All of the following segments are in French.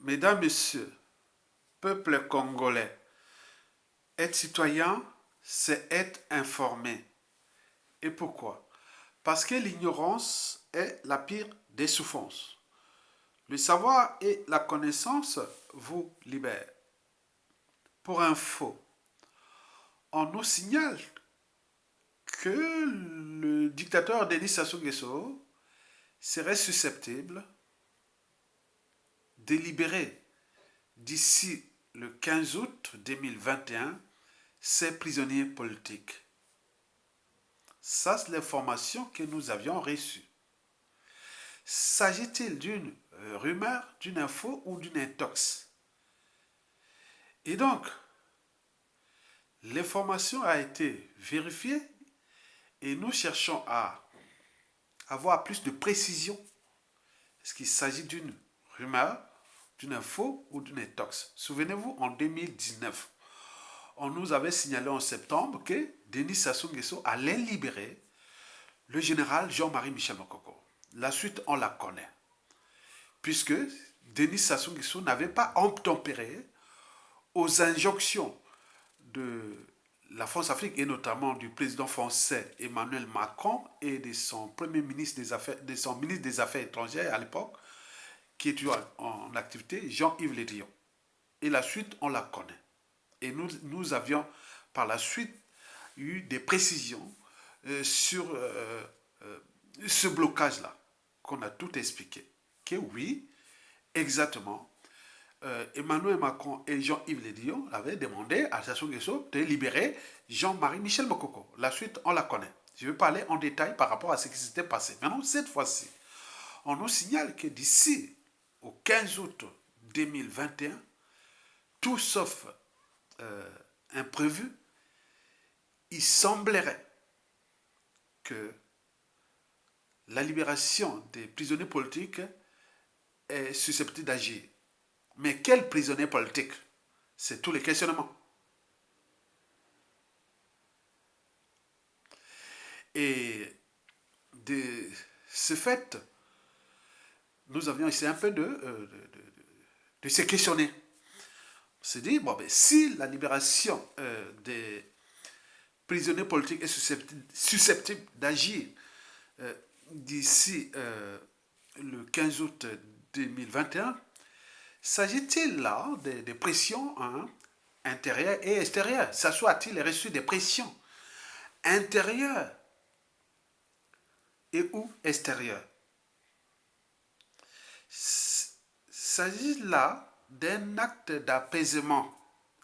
Mesdames, Messieurs, peuple congolais, être citoyen, c'est être informé. Et pourquoi? Parce que l'ignorance est la pire des souffrances. Le savoir et la connaissance vous libèrent. Pour info, on nous signale que le dictateur Denis Sassou Nguesso serait susceptible de libérer d'ici le 15 août 2021 ses prisonniers politiques. Ça, c'est l'information que nous avions reçue. S'agit-il d'une rumeur, d'une info ou d'une intox? Et donc, l'information a été vérifiée et nous cherchons à avoir plus de précision. Est-ce qu'il s'agit d'une rumeur, d'une info ou d'une intox? Souvenez-vous, en 2019, on nous avait signalé en septembre que Denis Sassou Nguesso allait libérer le général Jean-Marie Michel Mokoko. La suite, on la connaît. Puisque Denis Sassou Nguesso n'avait pas obtempéré aux injonctions de la France-Afrique et notamment du président français Emmanuel Macron et de son premier ministre des Affaires, de son ministre des Affaires étrangères à l'époque, qui était en activité, Jean-Yves Le Drian. Et la suite, on la connaît. Et nous avions par la suite eu des précisions sur ce blocage-là, qu'on a tout expliqué. Que oui, exactement, Emmanuel Macron et Jean-Yves Le Drian avaient demandé à Sassou Nguesso de libérer Jean-Marie Michel Mokoko. La suite, on la connaît. Je vais parler en détail par rapport à ce qui s'était passé. Maintenant, cette fois-ci, on nous signale que d'ici au 15 août 2021, tout sauf imprévu, il semblerait que la libération des prisonniers politiques est susceptible d'agir. Mais quels prisonniers politiques? C'est tous les questionnements. Et de ce fait, nous avions essayé un peu de se questionner. On s'est dit, bon, ben, si la libération des prisonniers politiques est susceptible d'agir d'ici le 15 août 2021, s'agit-il là des pressions intérieures et extérieures? S'assoit-il reçu des pressions intérieures et ou extérieures? S'agit là d'un acte d'apaisement.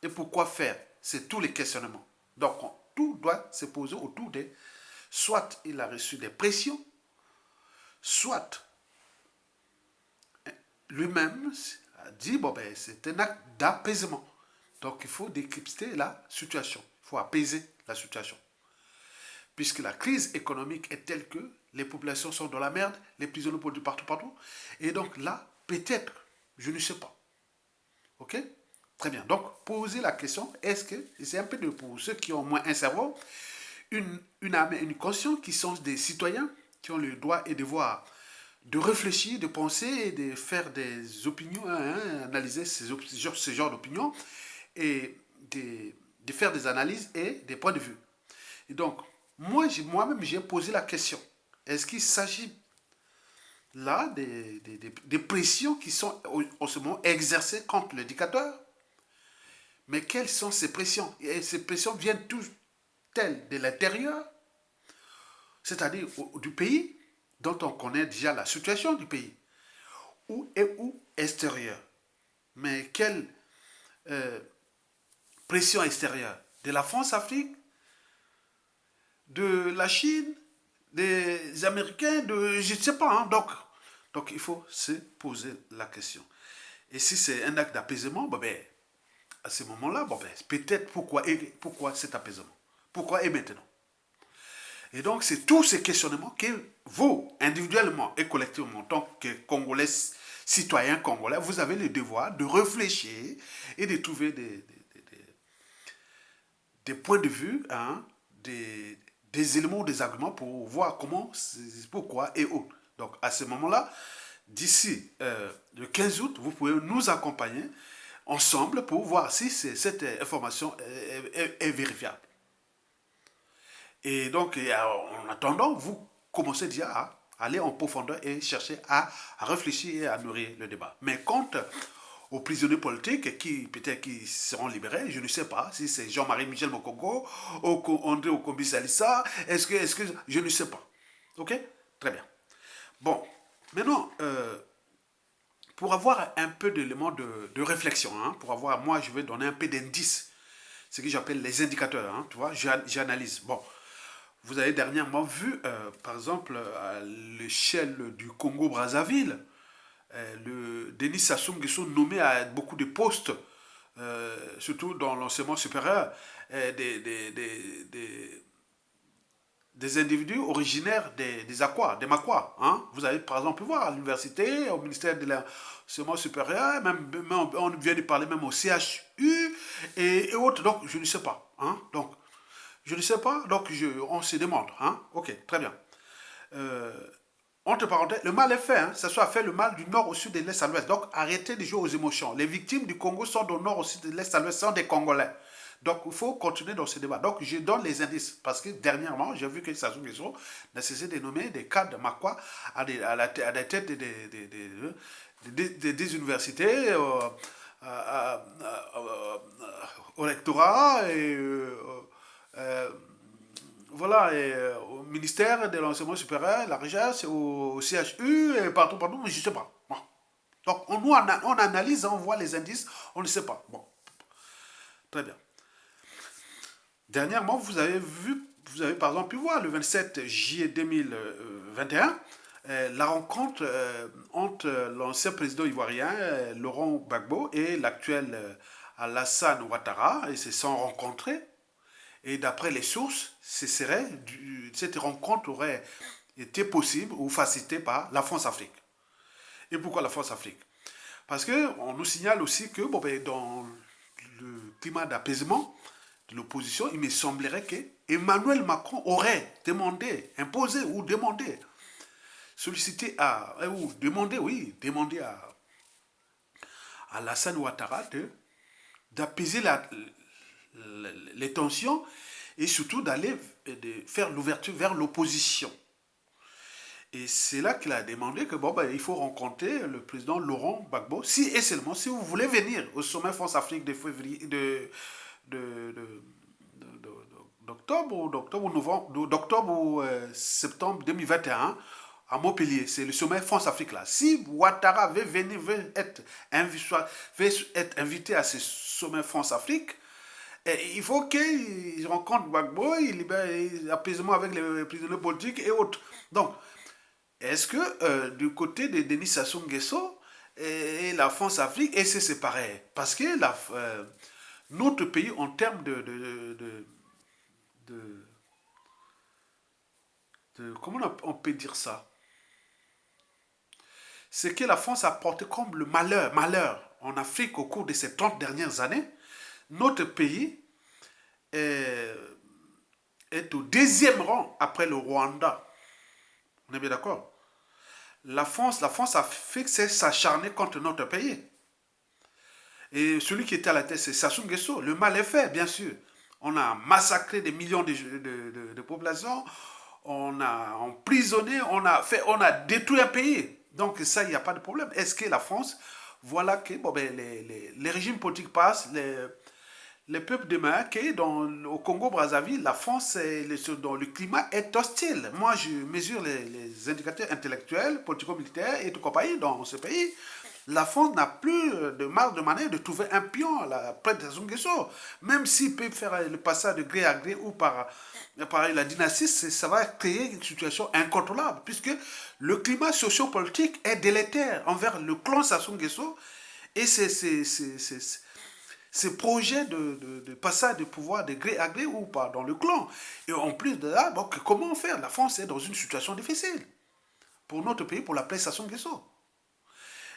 Et pourquoi faire? C'est tous les questionnements. Donc, tout doit se poser autour de soit il a reçu des pressions, soit lui-même a dit, bon ben, c'est un acte d'apaisement. Donc, il faut décrypter la situation. Il faut apaiser la situation. Puisque la crise économique est telle que les populations sont dans la merde, les prisonniers politiques partout. Et donc là, peut-être, je ne sais pas. Ok? Très bien. Donc, poser la question, est-ce que, c'est un peu de, pour ceux qui ont au moins un cerveau, une âme et une conscience, qui sont des citoyens, qui ont le droit et devoir de réfléchir, de penser et de faire des opinions, analyser ce genre d'opinions et de faire des analyses et des points de vue. Et donc, moi-même, j'ai posé la question. Est-ce qu'il s'agit là des pressions qui sont en ce moment exercées contre le dictateur? Mais quelles sont ces pressions? Et ces pressions viennent toutes-elles de l'intérieur, c'est-à-dire du pays, dont on connaît déjà la situation du pays, ou extérieure. Mais quelle euh, pression extérieure? De la France-Afrique, de la Chine, des Américains, je ne sais pas. Donc il faut se poser la question. Et si c'est un acte d'apaisement, à ce moment-là, peut-être pourquoi cet apaisement? Pourquoi et maintenant? Et donc c'est tous ces questionnements que vous, individuellement et collectivement, en tant que Congolais, citoyens congolais, vous avez le devoir de réfléchir et de trouver des points de vue, des éléments, des arguments pour voir comment, pourquoi et où. Donc à ce moment-là, d'ici le 15 août, vous pouvez nous accompagner ensemble pour voir si cette information est vérifiable. Et donc, en attendant, vous commencez déjà à aller en profondeur et chercher à réfléchir et à nourrir le débat. Mais quant aux prisonniers politiques qui peut-être qui seront libérés, je ne sais pas si c'est Jean-Marie Michel Mokongo, André Okombi Salissa, est-ce que, je ne sais pas. Ok? Très bien. Bon, maintenant, pour avoir un peu d'éléments de réflexion, hein, pour avoir, moi je vais donner un peu d'indices, ce que j'appelle les indicateurs, hein, tu vois, j'analyse. Bon, vous avez dernièrement vu, par exemple, à l'échelle du Congo-Brazzaville, le Denis Sassou Nguesso nommé à beaucoup de postes, surtout dans l'enseignement supérieur, des individus originaires des Aquas, des Makwa. Hein. Vous avez par exemple pu voir à l'université, au ministère de l'enseignement supérieur, même, on vient de parler même au CHU et autres. Donc, je ne sais pas. Hein. Donc, je ne sais pas, donc on se demande. Hein. Ok, très bien. Entre parenthèses, le mal est fait, hein. Ça soit fait le mal du nord au sud, de l'est à l'ouest. Donc arrêtez de jouer aux émotions. Les victimes du Congo sont du nord au sud, de l'est à l'ouest, sont des Congolais. Donc il faut continuer dans ce débat. Donc je donne les indices. Parce que dernièrement, j'ai vu que Sassou Nguesso n'a cessé de nommer des cadres de Makwa à la tête des universités, au rectorat et euh, voilà, et, au ministère de l'enseignement supérieur, la recherche, au CHU, et partout, mais je ne sais pas. Bon. Donc, on analyse, on voit les indices, on ne sait pas. Bon, très bien. Dernièrement, vous avez par exemple pu voir le 27 juillet 2021, la rencontre entre l'ancien président ivoirien Laurent Gbagbo et l'actuel Alassane Ouattara. Ils se sont rencontrés. Et d'après les sources, cette rencontre aurait été possible ou facilitée par la France-Afrique. Et pourquoi la France-Afrique? Parce qu'on nous signale aussi que bon, ben, dans le climat d'apaisement de l'opposition, il me semblerait que Emmanuel Macron aurait demandé, imposé ou demandé, sollicité ou demandé, oui, demandé à Alassane Ouattara d'apaiser les tensions et surtout de faire l'ouverture vers l'opposition. Et c'est là qu'il a demandé que bon, ben, il faut rencontrer le président Laurent Gbagbo, si et seulement si vous voulez venir au sommet France-Afrique de février, d'octobre ou novembre, d'octobre ou septembre 2021 à Montpellier. C'est le sommet France-Afrique là. Si Ouattara veut venir, veut être invité à ce sommet France-Afrique, et il faut qu'il rencontre Gbagbo, il libère apaisement avec les prisonniers politiques et autres. Donc, est-ce que du côté de Denis Sassou Nguesso et la France-Afrique, et c'est pareil? Parce que notre pays, en termes de- comment on peut dire ça? C'est que la France a porté comme le malheur en Afrique au cours de ces 30 dernières années. Notre pays est, est au deuxième rang après le Rwanda. On est bien d'accord? La France a fait s'acharner contre notre pays. Et celui qui était à la tête, c'est Sassou Nguesso. Le mal est fait, bien sûr. On a massacré des millions de populations, on a emprisonné, on a détruit un pays. Donc ça, il n'y a pas de problème. Est-ce que la France, voilà que bon, ben, les régimes politiques passent, les peuples demeurent, que au Congo-Brazzaville, la France, dans le climat est hostile. Moi, je mesure les indicateurs intellectuels, politico-militaires et tout compagnie dans ce pays. La France n'a plus de marge de manœuvre de trouver un pion près de Sassou Nguesso. Même s'il peut faire le passage de gré à gré ou par la dynastie, ça va créer une situation incontrôlable, puisque le climat sociopolitique est délétère envers le clan Sassou Nguesso et ces projets de passage de pouvoir de gré à gré ou pas dans le clan. Et en plus de là, donc, comment faire? La France est dans une situation difficile pour notre pays, pour la place Sassou Nguesso.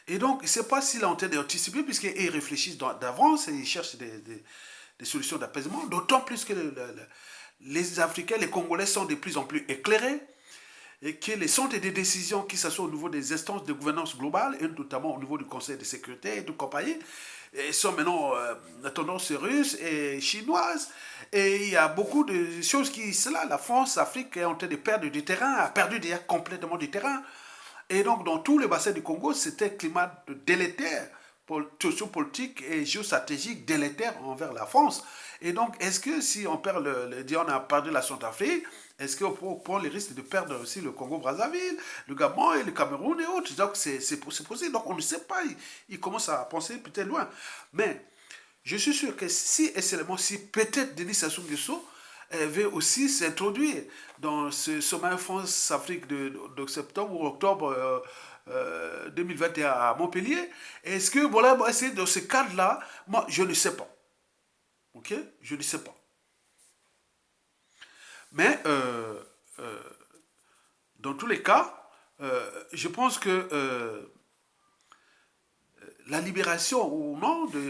Et donc, je ne sais pas s'il est en train d'anticiper, puisqu'ils réfléchissent d'avance et ils cherchent des solutions d'apaisement, d'autant plus que les Africains, les Congolais sont de plus en plus éclairés. et que les centres de décision qui s'assoient au niveau des instances de gouvernance globale, et notamment au niveau du Conseil de sécurité et de compagnie, et sont maintenant la tendance russe et chinoise. Et il y a beaucoup de choses qui sont là. La France, l'Afrique est en train de perdre du terrain, a perdu déjà complètement du terrain. Et donc, dans tout le bassin du Congo, c'était un climat délétère, sociopolitique et géostratégique délétère envers la France. Et donc, est-ce que si on perd on a perdu la Centrafrique, est-ce qu'on prend le risque de perdre aussi le Congo-Brazzaville, le Gabon et le Cameroun et autres? Donc, c'est possible. Donc, on ne sait pas. Il commence à penser peut-être loin. Mais je suis sûr que si, et seulement si, peut-être Denis Sassou Nguesso veut aussi s'introduire dans ce sommet France-Afrique de septembre ou octobre 2021 à Montpellier. Est-ce que, voilà, c'est dans ce cadre-là, moi, je ne sais pas. Ok? Je ne sais pas. Mais, dans tous les cas, je pense que la libération ou non de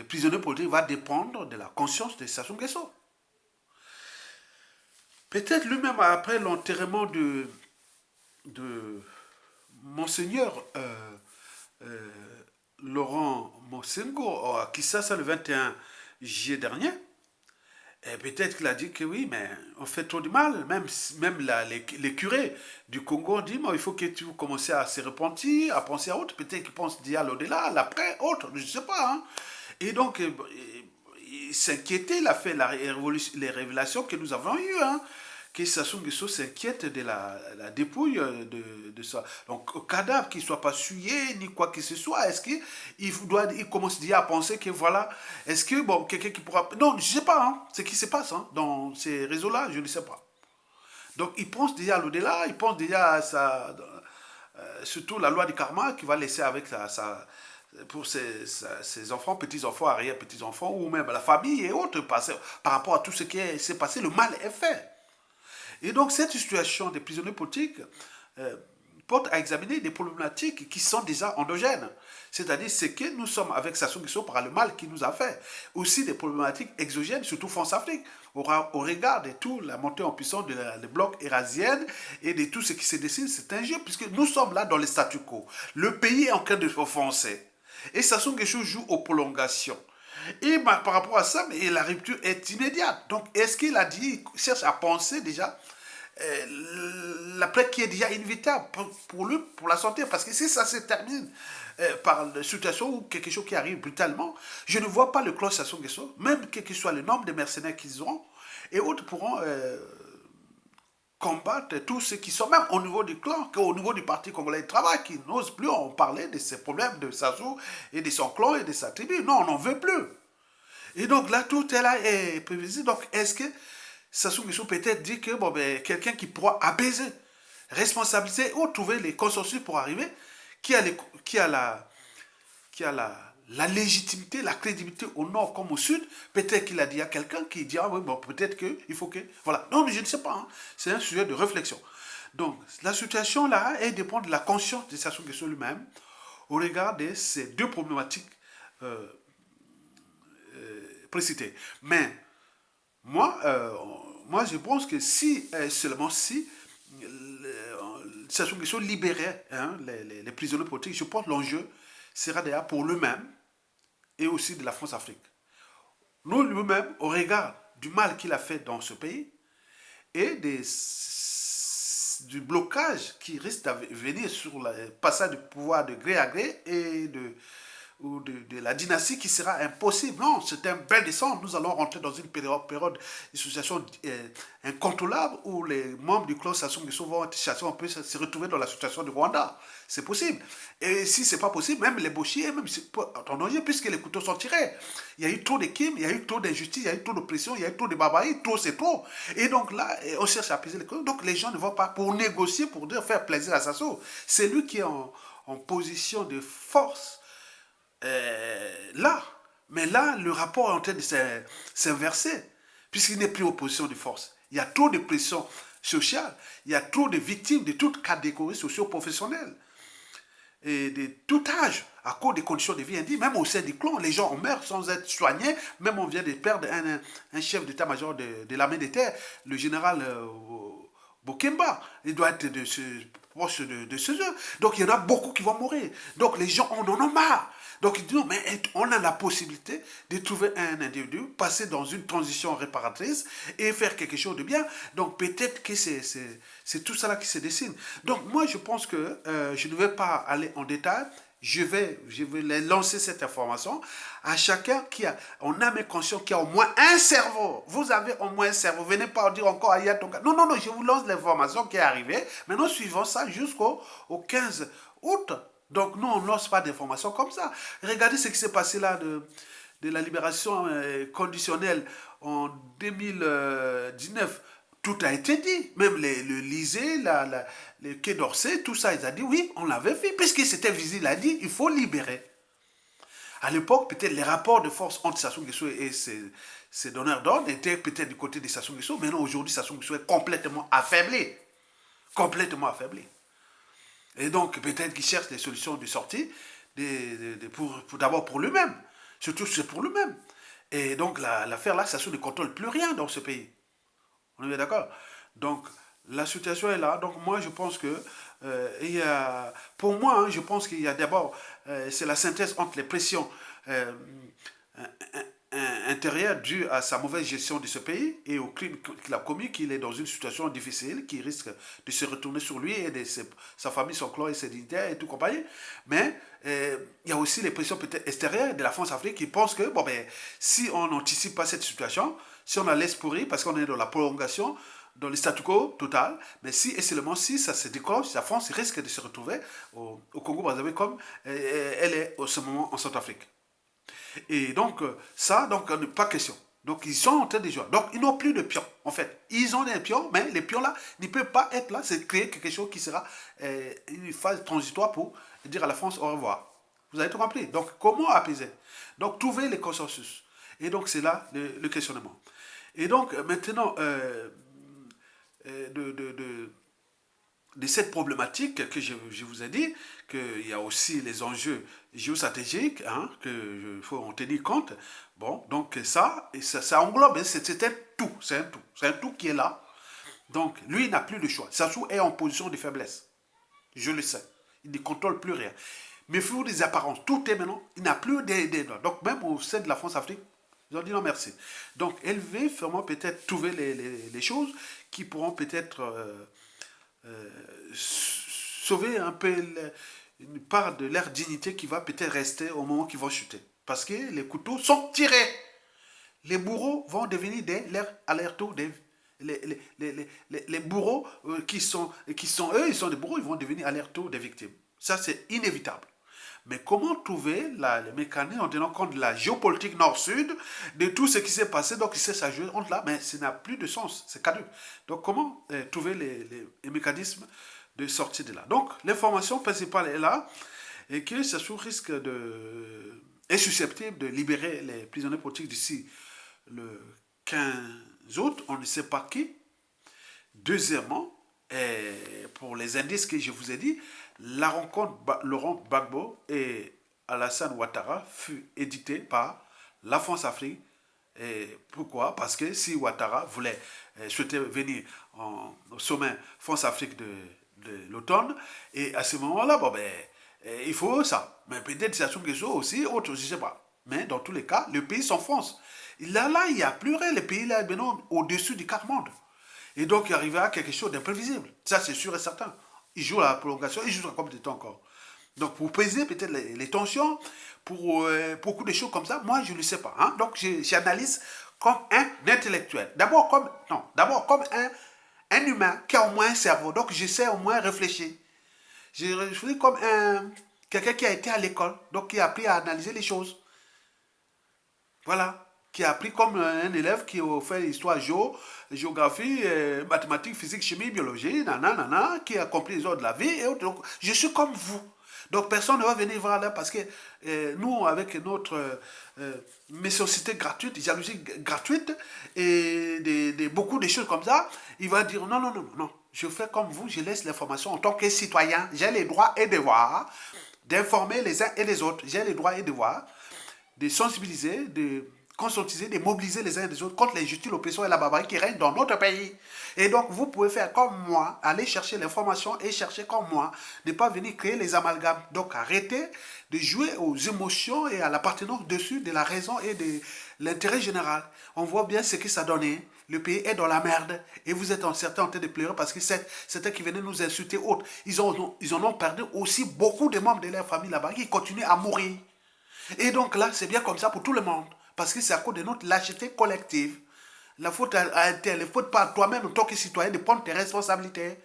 prisonniers politiques va dépendre de la conscience de Sassou Nguesso. Peut-être lui-même, après l'enterrement de Monseigneur euh, Laurent Mosengo à Kinshasa le 21 juillet dernier, et peut-être qu'il a dit que oui, mais on fait trop du mal. Même les curés du Congo ont dit, il faut que tu commences à se repentir, à penser à autre. Peut-être qu'ils pensent déjà à l'au-delà, à l'après, autre, je ne sais pas. Hein. Et donc, il s'inquiétait, il a fait les révélations que nous avons eues. Hein, que Sassou Nguesso s'inquiète de la dépouille de ça. Donc, au cadavre, qu'il ne soit pas souillé, ni quoi que ce soit, est-ce qu'il commence déjà à penser que voilà, est-ce que, bon, quelqu'un qui pourra... Non, je ne sais pas, hein, ce qui se passe hein, dans ces réseaux-là, je ne sais pas. Donc, il pense déjà à l'au-delà, il pense déjà à ça, surtout la loi du karma qui va laisser avec pour ses enfants, petits-enfants, arrière-petits-enfants, ou même la famille et autres, par rapport à tout ce qui s'est passé, le mal est fait. Et donc cette situation des prisonniers politiques euh, porte à examiner des problématiques qui sont déjà endogènes. C'est-à-dire ce que nous sommes avec Sassou Nguesso par le mal qu'il nous a fait. Aussi des problématiques exogènes, surtout France-Afrique, au regard de tout la montée en puissance des blocs érasiennes et de tout ce qui se dessine, c'est un jeu, puisque nous sommes là dans le statu quo. Le pays est en train de s'offenser. Et Sassou Nguesso joue aux prolongations. Et par rapport à ça, mais la rupture est immédiate. Donc, est-ce qu'il a dit, il cherche à penser déjà l'après qui est déjà inévitable pour lui, pour la santé? Parce que si ça se termine par une situation ou quelque chose qui arrive brutalement, je ne vois pas le clan Sassou Nguesso, même quel que soit le nombre de mercenaires qu'ils auront, et autres pourront combattre tous ceux qui sont même au niveau du clan, qu'au niveau du parti congolais de travail, qui n'osent plus en parler de ces problèmes de Sassou et de son clan et de sa tribu. Non, on n'en veut plus. Et donc là, tout est là est prévisible. Donc, est-ce que Sassou Nguesso peut-être dit que bon, ben, quelqu'un qui pourra apaiser, responsabiliser ou trouver les consensus pour arriver, qui a, qui a la légitimité, la crédibilité au nord comme au sud, peut-être qu'il a dit à quelqu'un qui dit, ah oui, bon, peut-être qu'il faut que... Voilà. Non, mais je ne sais pas. Hein. C'est un sujet de réflexion. Donc, la situation là, elle dépend de la conscience de Sassou Nguesso lui-même au regard de ces deux problématiques euh, précitées. Mais moi, moi, je pense que si, seulement si, Sassou Nguesso libérait hein, les prisonniers politiques, je pense que l'enjeu sera d'ailleurs pour lui-même et aussi de la France-Afrique. Nous, lui-même, au regard du mal qu'il a fait dans ce pays et du blocage qui risque de venir sur le passage du pouvoir de gré à gré et de la dynastie qui sera impossible. Non, c'est un bel descente. Nous allons rentrer dans une période d'association incontrôlable où les membres du clan Sassou Nguesso vont être chassés, on peut se retrouver dans la situation du Rwanda. C'est possible. Et si c'est pas possible, même les Boshiers, même en danger, puisque les couteaux sont tirés. Il y a eu trop de crimes, il y a eu trop d'injustice, il y a eu trop d'oppression, il y a eu trop de barbarie, trop c'est trop. Et donc là, on cherche à apaiser les causes. Donc les gens ne vont pas pour négocier, pour dire faire plaisir à Sassou. C'est lui qui est en position de force là. Mais là, le rapport est en train de s'inverser, puisqu'il n'est plus en position de force. Il y a trop de pression sociale, il y a trop de victimes de toutes catégories socio-professionnelles et de tout âge, à cause des conditions de vie indignes. Même au sein du clan, les gens meurent sans être soignés. Même on vient de perdre un chef d'état-major de l'armée de terre, le général Bokemba, il doit être proche de ce jeu. Donc il y en a beaucoup qui vont mourir. Donc les gens en ont marre. Donc ils disent, non, mais on a la possibilité de trouver un individu, passer dans une transition réparatrice et faire quelque chose de bien. Donc peut-être que c'est tout cela qui se dessine. Donc moi je pense que je ne vais pas aller en détail. Je vais les lancer cette information à chacun qui a, en âme et conscience, qui a au moins un cerveau. Vous avez au moins un cerveau. Venez pas dire encore, ah, il y a ton cas. Non, non, non, je vous lance l'information qui est arrivée. Maintenant, suivons ça jusqu'au 15 août. Donc, nous, on ne lance pas d'informations comme ça. Regardez ce qui s'est passé là de la libération conditionnelle en 2019. Tout a été dit. Même le lycée, le Quai d'Orsay, tout ça, ils ont dit oui, on l'avait fait. Puisque c'était visible, il a dit il faut libérer. À l'époque, peut-être les rapports de force entre Sassou Nguesso et ses donneurs d'ordre étaient peut-être du côté de Sassou Nguesso. Maintenant, aujourd'hui, Sassou Nguesso est complètement affaibli. Complètement affaibli. Et donc, peut-être qu'il cherche des solutions de sortie d'abord pour lui-même. Surtout, c'est pour lui-même. Et donc, l'affaire là, Sassou ne contrôle plus rien dans ce pays. On est bien d'accord? Donc, la situation est là. Donc, moi, je pense que pour moi, hein, je pense qu'il y a d'abord, c'est la synthèse entre les pressions euh, intérieures dues à sa mauvaise gestion de ce pays et au crime qu'il a commis, qu'il est dans une situation difficile, qui risque de se retourner sur lui et sa famille, son clan et ses dignitaires et tout compagnie. Mais il y a aussi les pressions peut-être extérieures de la France-Afrique qui pensent que, bon, ben, si on n'anticipe pas cette situation, si on la laisse pourrir, parce qu'on est dans la prolongation, dans le statu quo total, mais si et seulement si ça se déclenche, la France risque de se retrouver au Congo-Brazzaville comme elle est en ce moment en Centrafrique. Et donc, ça, donc, pas question. Donc, ils sont en train de jouer. Donc, ils n'ont plus de pions, en fait. Ils ont des pions, mais les pions-là ne peuvent pas être là. C'est créer quelque chose qui sera une phase transitoire pour dire à la France au revoir. Vous avez tout compris. Donc, comment apaiser? Donc, trouver les consensus. Et donc, c'est là le questionnement. Et donc, maintenant, de cette problématique que je vous ai dit, qu'il y a aussi les enjeux géostratégiques, hein, qu'il faut en tenir compte. Bon, donc ça englobe, c'est un tout, c'est un tout qui est là. Donc, lui, il n'a plus de choix. Sassou est en position de faiblesse. Je le sais. Il ne contrôle plus rien. Mais il faut des apparences. Tout est maintenant, il n'a plus des. Donc, même au sein de la France-Afrique, ils ont dit non merci. Donc, elle veut vraiment peut-être trouver les choses qui pourront peut-être sauver un peu une part de leur dignité qui va peut-être rester au moment qu'ils vont chuter. Parce que les couteaux sont tirés. Les bourreaux vont devenir leurs aller-retour les bourreaux qui sont eux, ils sont des bourreaux, ils vont devenir aller-retour des victimes. Ça, c'est inévitable. Mais comment trouver le mécanisme en tenant compte de la géopolitique nord-sud, de tout ce qui s'est passé, donc il s'est joué entre là, mais ça n'a plus de sens, c'est caduc. Donc comment trouver les mécanismes de sortie de là? Donc l'information principale est là, et que ça risque est susceptible de libérer les prisonniers politiques d'ici le 15 août, on ne sait pas qui. Deuxièmement, pour les indices que je vous ai dit, la rencontre Laurent Gbagbo et Alassane Ouattara fut éditée par la France-Afrique. Et pourquoi? Parce que si Ouattara souhaitait venir au sommet France-Afrique de l'automne, et à ce moment-là, bon, ben, il faut ça. Mais peut-être Sassou Nguesso aussi, autre, je ne sais pas. Mais dans tous les cas, le pays s'enfonce. Là, il n'y a plus rien. Le pays là est maintenant au-dessus du quart-monde. Et donc, il arrivera à quelque chose d'imprévisible. Ça, c'est sûr et certain. Il joue à la prolongation, il joue à combien de temps encore? Donc, pour peser peut-être les tensions, pour beaucoup de choses comme ça, moi, je ne le sais pas. Hein? Donc, j'analyse comme un intellectuel. D'abord comme un humain qui a au moins un cerveau. Donc, je sais au moins réfléchir. Je réfléchis comme quelqu'un qui a été à l'école, donc qui a appris à analyser les choses. Voilà. Qui a appris comme un élève qui a fait histoire, géographie, mathématiques, physique, chimie, biologie, nanana, qui a compris les ordres de la vie. Et autres. Donc, je suis comme vous. Donc, personne ne va venir voir là parce que nous, avec notre méchanceté gratuite, jalousie gratuite et beaucoup de choses comme ça, il va dire non, non, non, non. Je fais comme vous, je laisse l'information en tant que citoyen. J'ai les droits et devoirs d'informer les uns et les autres. J'ai les droits et devoirs de sensibiliser, de conscientiser, de mobiliser les uns et les autres contre l'injustice, l'oppression et la barbarie qui règnent dans notre pays. Et donc, vous pouvez faire comme moi, aller chercher l'information et chercher comme moi, ne pas venir créer les amalgames. Donc, arrêtez de jouer aux émotions et à l'appartenance dessus de la raison et de l'intérêt général. On voit bien ce que ça donnait. Le pays est dans la merde et vous êtes certains en train de pleurer parce que certains qui venaient nous insulter autres, ils en ont perdu aussi beaucoup de membres de leur famille là-bas qui continuent à mourir. Et donc là, c'est bien comme ça pour tout le monde. Parce que c'est à cause de notre lâcheté collective. La faute à elle ne faute pas à toi-même en tant que citoyen de prendre tes responsabilités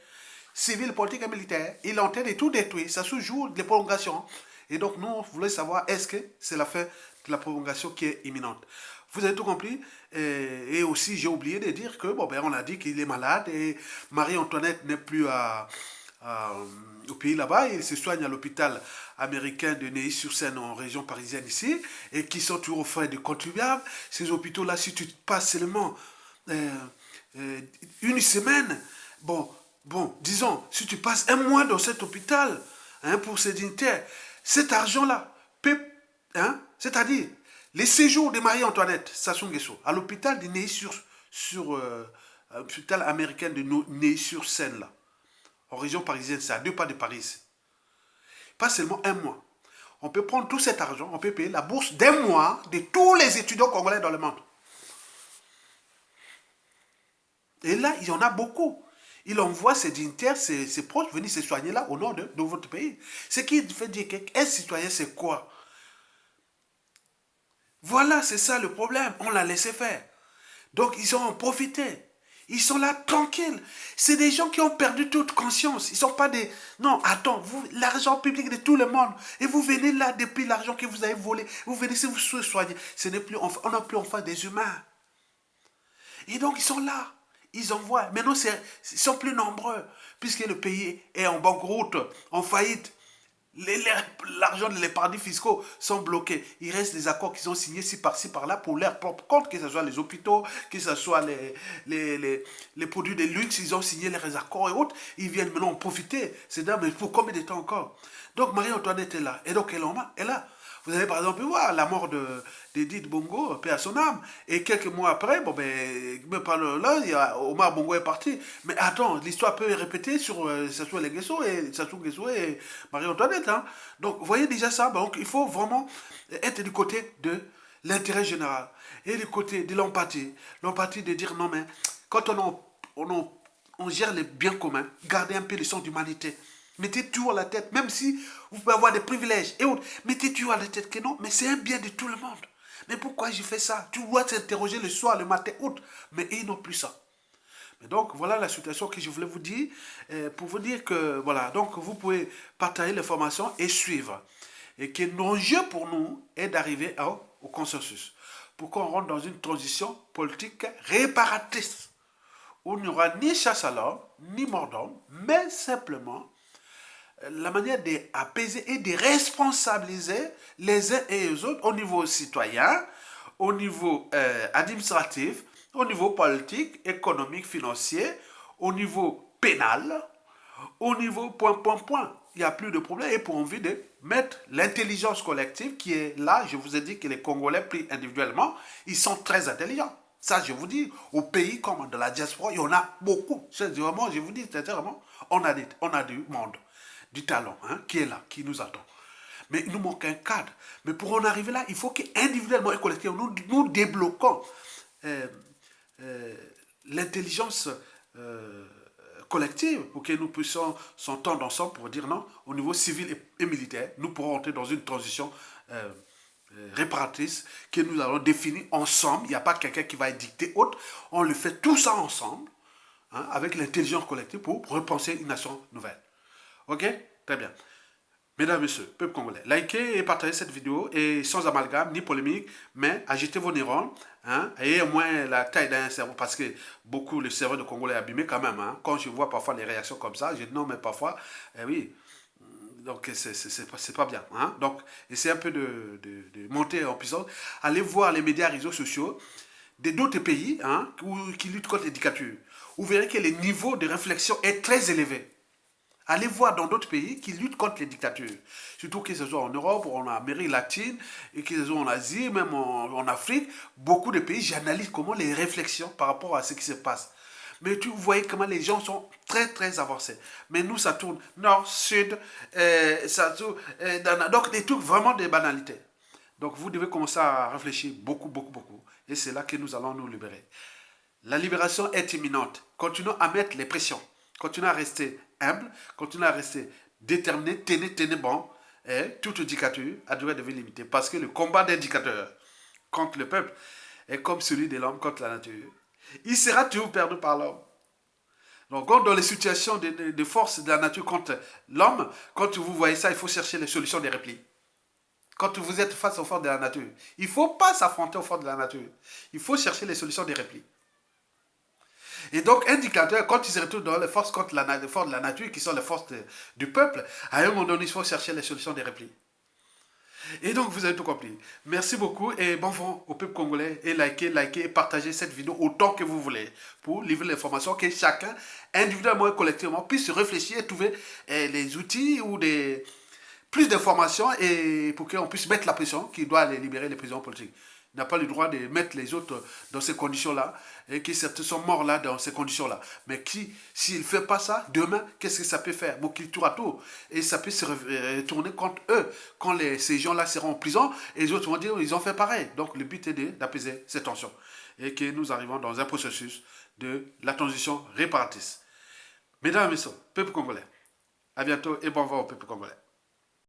civiles, politiques et militaires. Il est en train de tout détruire. Ça se joue des prolongations. Et donc nous, on voulait savoir est-ce que c'est la fin de la prolongation qui est imminente. Vous avez tout compris. Et aussi, j'ai oublié de dire que, bon, ben, on a dit qu'il est malade et Marie-Antoinette n'est plus au pays là-bas. Il se soigne à l'hôpital américain de Neuilly-sur-Seine en région parisienne ici et qui sont toujours aux frais de contribuables. Ces hôpitaux-là, si tu passes seulement une semaine, bon, disons, si tu passes un mois dans cet hôpital pour ces dignitaires, cet argent-là peut, c'est-à-dire les séjours de Marie-Antoinette Sassou Nguesso à l'hôpital de l'hôpital américain de Neuilly-sur-Seine, là, en région parisienne, c'est à 2 pas de Paris. Pas seulement un mois. On peut prendre tout cet argent, on peut payer la bourse d'un mois de tous les étudiants congolais dans le monde. Et là, il y en a beaucoup. Il envoie ses dignitaires, ses proches venir se soigner là au nord de votre pays. Ce qui fait dire qu'un citoyen, c'est quoi? Voilà, c'est ça le problème. On l'a laissé faire. Donc, ils ont profité. Ils sont là tranquilles. C'est des gens qui ont perdu toute conscience. Ils ne sont pas des... Non, attends, l'argent public de tout le monde. Et vous venez là depuis l'argent que vous avez volé. Vous venez si vous soignez. On n'a plus enfin des humains. Et donc, ils sont là. Ils envoient. Maintenant, ils sont plus nombreux. Puisque le pays est en banqueroute, en faillite. L'argent de les paradis fiscaux sont bloqués. Il reste des accords qu'ils ont signés ci par-ci par-là pour leur propre compte, que ce soit les hôpitaux, que ce soit les produits de luxe, ils ont signé les accords et autres. Ils viennent maintenant en profiter. C'est dingue, mais pour combien de temps encore? Donc Marie-Antoinette est là. Et donc elle est là. Vous avez par exemple voir la mort d'Edith Bongo, paix à son âme. Et quelques mois après, bon ben, là, Omar Bongo est parti. Mais attends, l'histoire peut répéter sur Sassou Nguesso et Marie-Antoinette. Hein. Donc, vous voyez déjà ça. Donc, il faut vraiment être du côté de l'intérêt général et du côté de l'empathie. L'empathie de dire non, mais quand on gère les biens communs, gardez un peu le sens d'humanité. Mettez toujours à la tête, même si vous pouvez avoir des privilèges et autres, mettez toujours à la tête que non, mais c'est un bien de tout le monde. Mais pourquoi j'ai fait ça? Tu dois t'interroger le soir, le matin, autres. Mais ils n'ont plus ça. Mais donc, voilà la situation que je voulais vous dire, pour vous dire que, voilà, donc vous pouvez partager l'information et suivre. Et que l'enjeu pour nous est d'arriver au consensus. Pour qu'on rentre dans une transition politique réparatrice, où il n'y aura ni chasse à l'homme, ni mort d'homme, mais simplement la manière d'apaiser et de responsabiliser les uns et les autres au niveau citoyen, au niveau administratif, au niveau politique, économique, financier, au niveau pénal, au niveau point. Il n'y a plus de problème et pour envie de mettre l'intelligence collective qui est là. Je vous ai dit que les Congolais pris individuellement, ils sont très intelligents. Ça, je vous dis, au pays comme de la diaspora, il y en a beaucoup. C'est vraiment, je vous dis, sincèrement, on a du monde, du talent qui est là, qui nous attend. Mais il nous manque un cadre. Mais pour en arriver là, il faut qu'individuellement et collectivement, nous débloquons l'intelligence collective pour que nous puissions s'entendre ensemble pour dire non, au niveau civil et militaire, nous pourrons entrer dans une transition réparatrice que nous allons définir ensemble. Il n'y a pas quelqu'un qui va dicter autre. On le fait tout ça ensemble, avec l'intelligence collective pour repenser une nation nouvelle. Ok? Très bien. Mesdames, Messieurs, peuple congolais, likez et partagez cette vidéo et sans amalgame ni polémique, mais agitez vos neurones, ayez au moins la taille d'un cerveau parce que beaucoup le cerveau de Congolais est abîmé quand même. Quand je vois parfois les réactions comme ça, je dis non, mais parfois, oui, donc c'est pas bien. Donc, essayez un peu de monter en puissance. Allez voir les médias réseaux sociaux d'autres pays qui luttent contre les dictatures. Vous verrez que le niveau de réflexion est très élevé. Allez voir dans d'autres pays qui luttent contre les dictatures. Surtout que ce soit en Europe, en Amérique latine, et que ce soit en Asie, même en Afrique. Beaucoup de pays, j'analyse comment les réflexions par rapport à ce qui se passe. Mais vous voyez comment les gens sont très très avancés. Mais nous, ça tourne nord, sud, ça tourne, donc des trucs vraiment des banalités. Donc vous devez commencer à réfléchir beaucoup, beaucoup, beaucoup. Et c'est là que nous allons nous libérer. La libération est imminente. Continuons à mettre les pressions. Continuons à rester humble. Continuons à rester déterminé. Tenez bon. Et toute dictature a durée de vie limitée. Parce que le combat des dictateurs contre le peuple est comme celui de l'homme contre la nature. Il sera toujours perdu par l'homme. Donc, dans les situations de force de la nature contre l'homme, quand vous voyez ça, il faut chercher les solutions des replis. Quand vous êtes face aux forces de la nature, il ne faut pas s'affronter aux forces de la nature. Il faut chercher les solutions des replis. Et donc, un dictateur, quand il se retrouve dans les forces contre les forces de la nature, qui sont les forces du peuple, à un moment donné, il faut chercher les solutions des replis. Et donc, vous avez tout compris. Merci beaucoup et bon vent au peuple congolais. Et likez et partagez cette vidéo autant que vous voulez pour livrer l'information que chacun, individuellement et collectivement, puisse réfléchir et trouver les outils ou plus d'informations et pour qu'on puisse mettre la pression qui doit aller libérer les prisonniers politiques. Il n'a pas le droit de mettre les autres dans ces conditions-là et qui sont morts là dans ces conditions-là. Mais s'il ne fait pas ça, demain, qu'est-ce que ça peut faire? Bon, qu'il tour à tour. Et ça peut se retourner contre eux. Quand ces gens-là seront en prison, et les autres vont dire ils ont fait pareil. Donc le but est d'apaiser ces tensions. Et que nous arrivons dans un processus de la transition réparatrice. Mesdames et messieurs, peuple congolais, à bientôt et bon vent au peuple congolais.